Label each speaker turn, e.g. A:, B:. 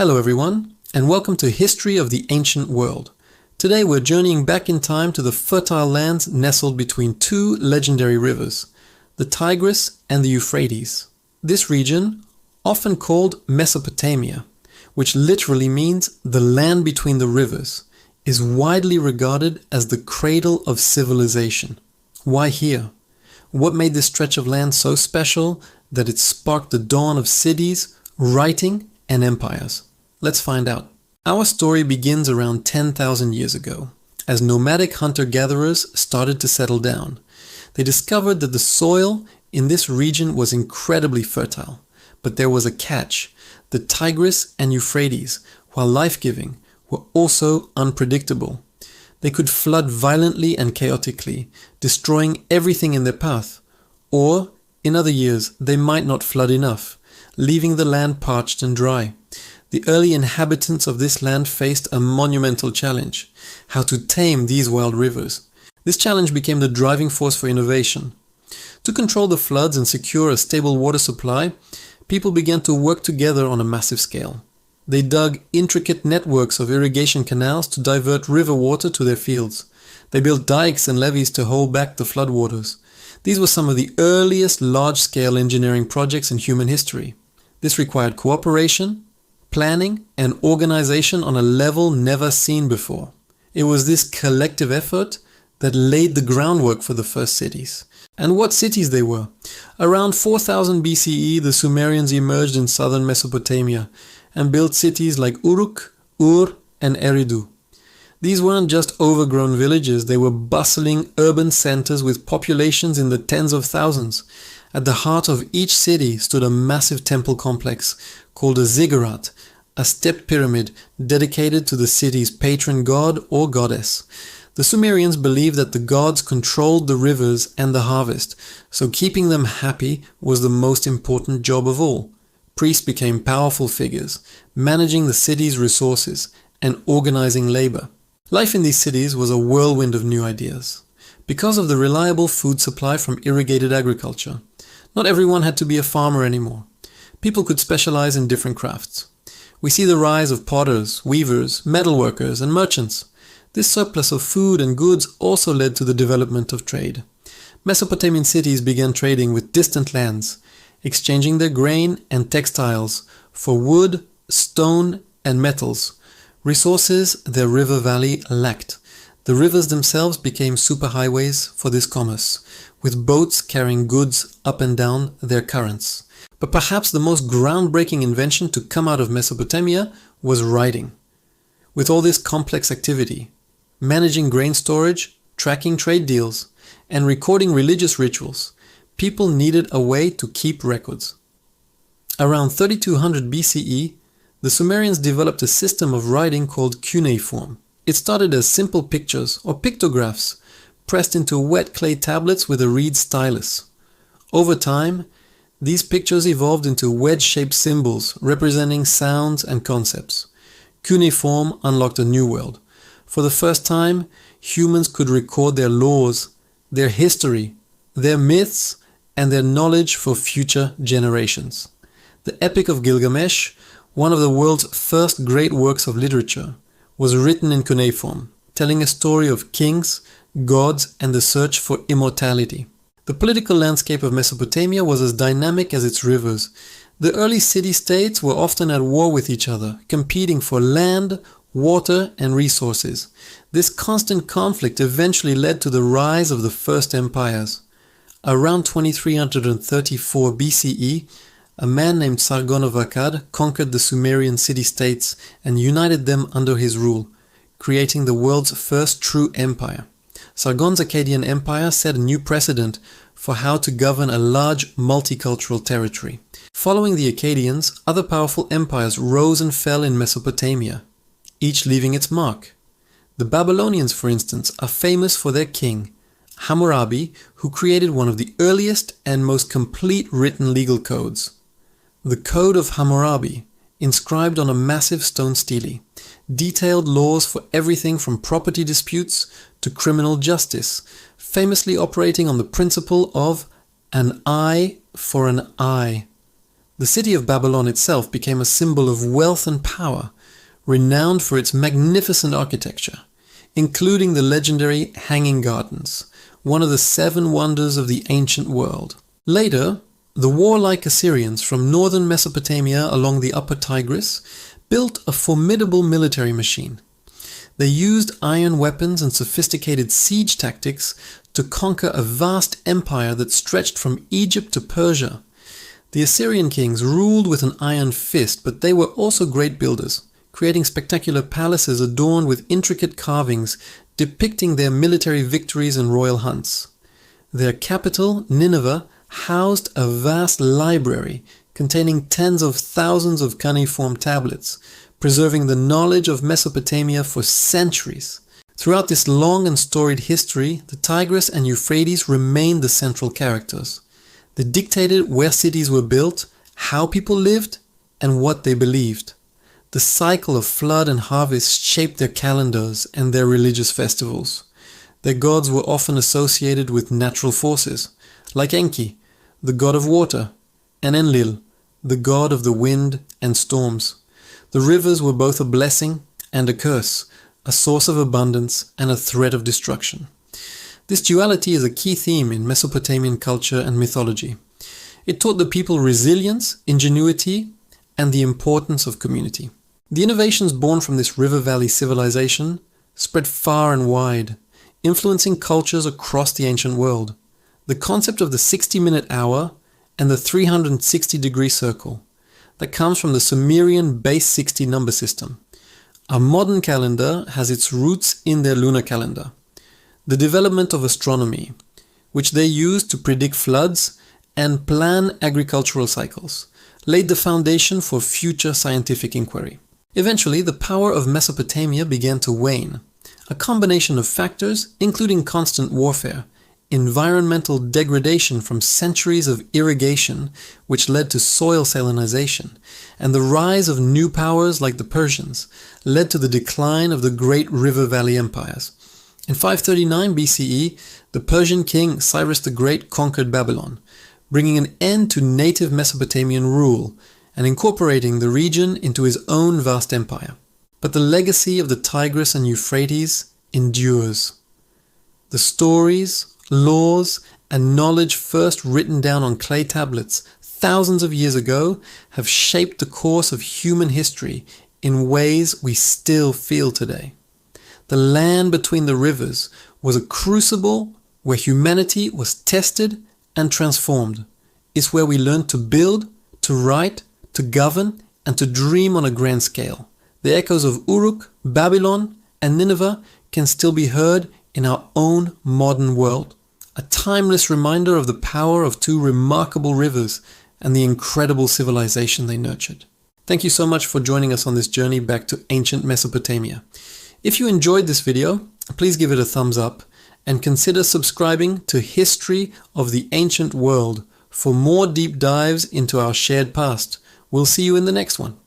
A: Hello everyone, and welcome to History of the Ancient World. Today we're journeying back in time to the fertile lands nestled between two legendary rivers, the Tigris and the Euphrates. This region, often called Mesopotamia, which literally means the land between the rivers, is widely regarded as the cradle of civilization. Why here? What made this stretch of land so special that it sparked the dawn of cities, writing, and empires? Let's find out. Our story begins around 10,000 years ago, as nomadic hunter-gatherers started to settle down. They discovered that the soil in this region was incredibly fertile, but there was a catch. The Tigris and Euphrates, while life-giving, were also unpredictable. They could flood violently and chaotically, destroying everything in their path. Or, in other years, they might not flood enough, leaving the land parched and dry. The early inhabitants of this land faced a monumental challenge: how to tame these wild rivers. This challenge became the driving force for innovation. To control the floods and secure a stable water supply, people began to work together on a massive scale. They dug intricate networks of irrigation canals to divert river water to their fields. They built dikes and levees to hold back the floodwaters. These were some of the earliest large-scale engineering projects in human history. This required cooperation, planning, and organization on a level never seen before. It was this collective effort that laid the groundwork for the first cities. And what cities they were! Around 4000 BCE, the Sumerians emerged in southern Mesopotamia and built cities like Uruk, Ur, and Eridu. These weren't just overgrown villages, they were bustling urban centers with populations in the tens of thousands. At the heart of each city stood a massive temple complex called a ziggurat, a stepped pyramid dedicated to the city's patron god or goddess. The Sumerians believed that the gods controlled the rivers and the harvest, so keeping them happy was the most important job of all. Priests became powerful figures, managing the city's resources and organizing labor. Life in these cities was a whirlwind of new ideas. Because of the reliable food supply from irrigated agriculture, not everyone had to be a farmer anymore. People could specialize in different crafts. We see the rise of potters, weavers, metalworkers, and merchants. This surplus of food and goods also led to the development of trade. Mesopotamian cities began trading with distant lands, exchanging their grain and textiles for wood, stone, and metals, resources their river valley lacked. The rivers themselves became superhighways for this commerce, with boats carrying goods up and down their currents. But perhaps the most groundbreaking invention to come out of Mesopotamia was writing. With all this complex activity, managing grain storage, tracking trade deals, and recording religious rituals, people needed a way to keep records. Around 3200 BCE, the Sumerians developed a system of writing called cuneiform. It started as simple pictures or pictographs pressed into wet clay tablets with a reed stylus. Over time, these pictures evolved into wedge-shaped symbols representing sounds and concepts. Cuneiform unlocked a new world. For the first time, humans could record their laws, their history, their myths, and their knowledge for future generations. The Epic of Gilgamesh, one of the world's first great works of literature, was written in cuneiform, telling a story of kings, gods, and the search for immortality. The political landscape of Mesopotamia was as dynamic as its rivers. The early city-states were often at war with each other, competing for land, water, and resources. This constant conflict eventually led to the rise of the first empires. Around 2334 BCE, a man named Sargon of Akkad conquered the Sumerian city-states and united them under his rule, creating the world's first true empire. Sargon's Akkadian Empire set a new precedent for how to govern a large multicultural territory. Following the Akkadians, other powerful empires rose and fell in Mesopotamia, each leaving its mark. The Babylonians, for instance, are famous for their king, Hammurabi, who created one of the earliest and most complete written legal codes. The Code of Hammurabi, inscribed on a massive stone stele, detailed laws for everything from property disputes to criminal justice, famously operating on the principle of an eye for an eye. The city of Babylon itself became a symbol of wealth and power, renowned for its magnificent architecture, including the legendary Hanging Gardens, one of the 7 wonders of the ancient world. Later, the warlike Assyrians from northern Mesopotamia along the upper Tigris built a formidable military machine. They used iron weapons and sophisticated siege tactics to conquer a vast empire that stretched from Egypt to Persia. The Assyrian kings ruled with an iron fist, but they were also great builders, creating spectacular palaces adorned with intricate carvings depicting their military victories and royal hunts. Their capital, Nineveh, housed a vast library containing tens of thousands of cuneiform tablets, preserving the knowledge of Mesopotamia for centuries. Throughout this long and storied history, the Tigris and Euphrates remained the central characters. They dictated where cities were built, how people lived, and what they believed. The cycle of flood and harvest shaped their calendars and their religious festivals. Their gods were often associated with natural forces, like Enki, the god of water, and Enlil, the god of the wind and storms. The rivers were both a blessing and a curse, a source of abundance and a threat of destruction. This duality is a key theme in Mesopotamian culture and mythology. It taught the people resilience, ingenuity, and the importance of community. The innovations born from this river valley civilization spread far and wide, influencing cultures across the ancient world. The concept of the 60-minute hour and the 360-degree circle that comes from the Sumerian base 60 number system. Our modern calendar has its roots in their lunar calendar. The development of astronomy, which they used to predict floods and plan agricultural cycles, laid the foundation for future scientific inquiry. Eventually, the power of Mesopotamia began to wane. A combination of factors, including constant warfare, environmental degradation from centuries of irrigation, which led to soil salinization, and the rise of new powers like the Persians, led to the decline of the great river valley empires. In 539 BCE, the Persian king Cyrus the Great conquered Babylon, bringing an end to native Mesopotamian rule and incorporating the region into his own vast empire. But the legacy of the Tigris and Euphrates endures. The stories, laws, and knowledge first written down on clay tablets thousands of years ago have shaped the course of human history in ways we still feel today. The land between the rivers was a crucible where humanity was tested and transformed. It's where we learned to build, to write, to govern, and to dream on a grand scale. The echoes of Uruk, Babylon, and Nineveh can still be heard in our own modern world. A timeless reminder of the power of 2 remarkable rivers and the incredible civilization they nurtured. Thank you so much for joining us on this journey back to ancient Mesopotamia. If you enjoyed this video, please give it a thumbs up and consider subscribing to History of the Ancient World for more deep dives into our shared past. We'll see you in the next one.